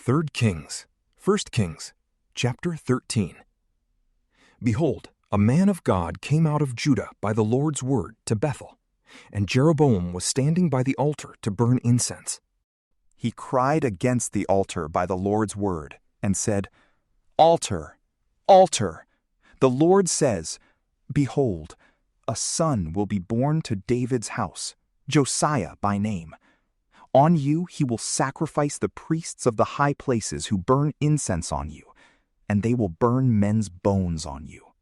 3 Kings, 1 Kings, chapter 13. Behold, a man of God came out of Judah by the Lord's word to Bethel, and Jeroboam was standing by the altar to burn incense. He cried against the altar by the Lord's word, and said, Altar, altar! The Lord says, Behold, a son will be born to David's house, Josiah by name. On you he will sacrifice the priests of the high places who burn incense on you, and they will burn men's bones on you.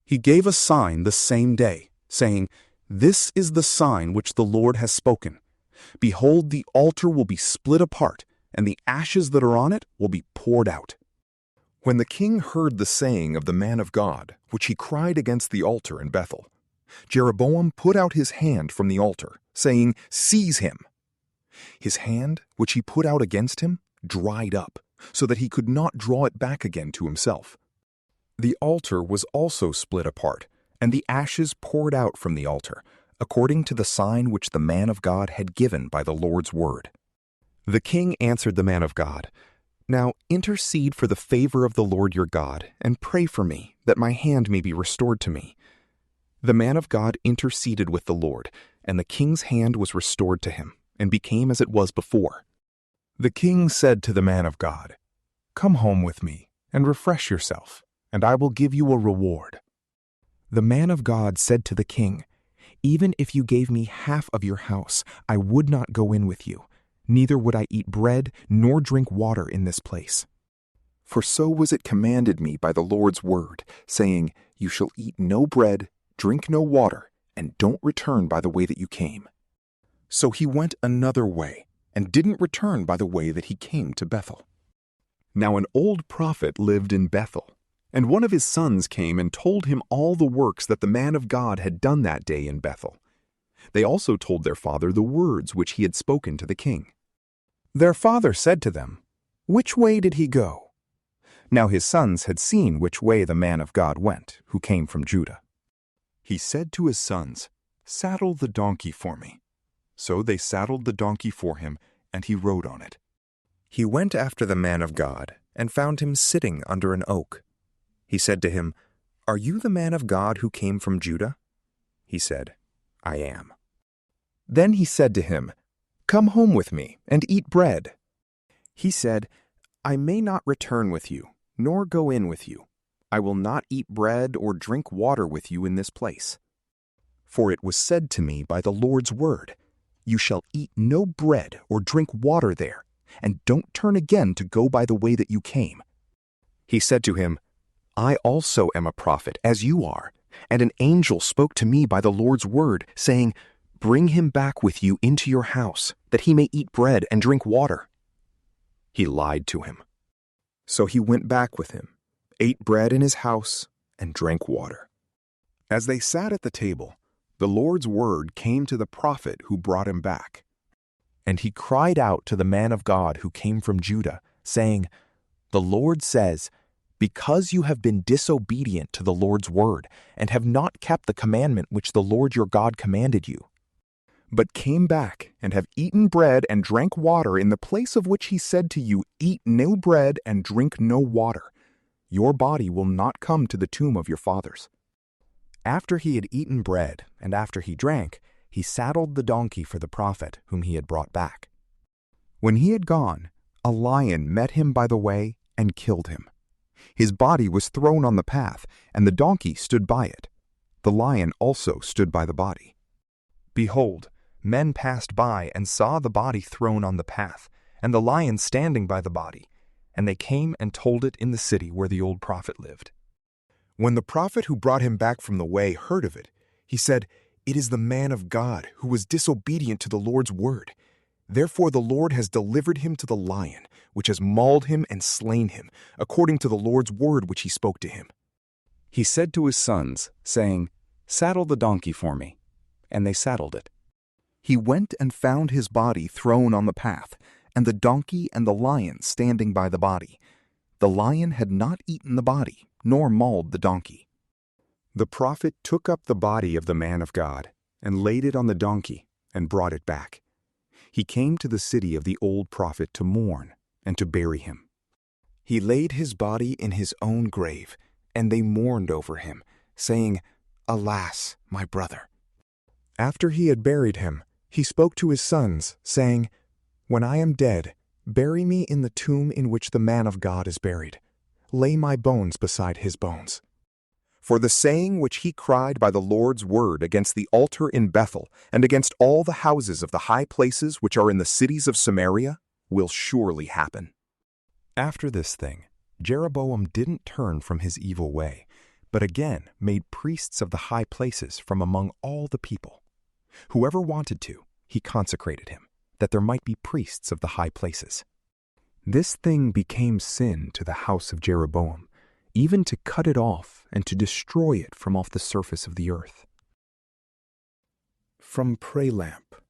He gave a sign the same day, saying, This is the sign which the Lord has spoken. Behold, the altar will be split apart, and the ashes that are on it will be poured out. When the king heard the saying of the man of God, which he cried against the altar in Bethel, Jeroboam put out his hand from the altar, saying, Seize him! His hand, which he put out against him, dried up, so that he could not draw it back again to himself. The altar was also split apart, and the ashes poured out from the altar, according to the sign which the man of God had given by the Lord's word. The king answered the man of God, Now intercede for the favor of the Lord your God, and pray for me, that my hand may be restored to me. The man of God interceded with the Lord, and the king's hand was restored to him, and became as it was before. The king said to the man of God, Come home with me, and refresh yourself, and I will give you a reward. The man of God said to the king, Even if you gave me half of your house, I would not go in with you, neither would I eat bread nor drink water in this place. For so was it commanded me by the Lord's word, saying, You shall eat no bread, drink no water, and don't return by the way that you came. So he went another way, and didn't return by the way that he came to Bethel. Now an old prophet lived in Bethel, and one of his sons came and told him all the works that the man of God had done that day in Bethel. They also told their father the words which he had spoken to the king. Their father said to them, Which way did he go? Now his sons had seen which way the man of God went, who came from Judah. He said to his sons, Saddle the donkey for me. So they saddled the donkey for him, and he rode on it. He went after the man of God, and found him sitting under an oak. He said to him, Are you the man of God who came from Judah? He said, I am. Then he said to him, Come home with me, and eat bread. He said, I may not return with you, nor go in with you. I will not eat bread or drink water with you in this place. For it was said to me by the Lord's word, You shall eat no bread or drink water there, and don't turn again to go by the way that you came. He said to him, I also am a prophet, as you are, and an angel spoke to me by the Lord's word, saying, Bring him back with you into your house, that he may eat bread and drink water. He lied to him. So he went back with him, ate bread in his house, and drank water. As they sat at the table, the Lord's word came to the prophet who brought him back. And he cried out to the man of God who came from Judah, saying, The Lord says, Because you have been disobedient to the Lord's word, and have not kept the commandment which the Lord your God commanded you, but came back and have eaten bread and drank water in the place of which he said to you, Eat no bread and drink no water, your body will not come to the tomb of your fathers. After he had eaten bread, and after he drank, he saddled the donkey for the prophet whom he had brought back. When he had gone, a lion met him by the way and killed him. His body was thrown on the path, and the donkey stood by it. The lion also stood by the body. Behold, men passed by and saw the body thrown on the path, and the lion standing by the body, and they came and told it in the city where the old prophet lived. When the prophet who brought him back from the way heard of it, he said, It is the man of God who was disobedient to the Lord's word. Therefore the Lord has delivered him to the lion, which has mauled him and slain him, according to the Lord's word which he spoke to him. He said to his sons, saying, Saddle the donkey for me. And they saddled it. He went and found his body thrown on the path, and the donkey and the lion standing by the body. The lion had not eaten the body, nor mauled the donkey. The prophet took up the body of the man of God, and laid it on the donkey, and brought it back. He came to the city of the old prophet to mourn, and to bury him. He laid his body in his own grave, and they mourned over him, saying, "Alas, my brother." After he had buried him, he spoke to his sons, saying, "When I am dead, bury me in the tomb in which the man of God is buried. Lay my bones beside his bones." For the saying which he cried by the Lord's word against the altar in Bethel and against all the houses of the high places which are in the cities of Samaria will surely happen. After this thing, Jeroboam didn't turn from his evil way, but again made priests of the high places from among all the people. Whoever wanted to, he consecrated him, that there might be priests of the high places. This thing became sin to the house of Jeroboam, even to cut it off and to destroy it from off the surface of the earth. From PrayLamp,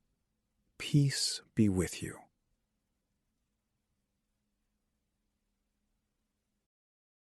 peace be with you.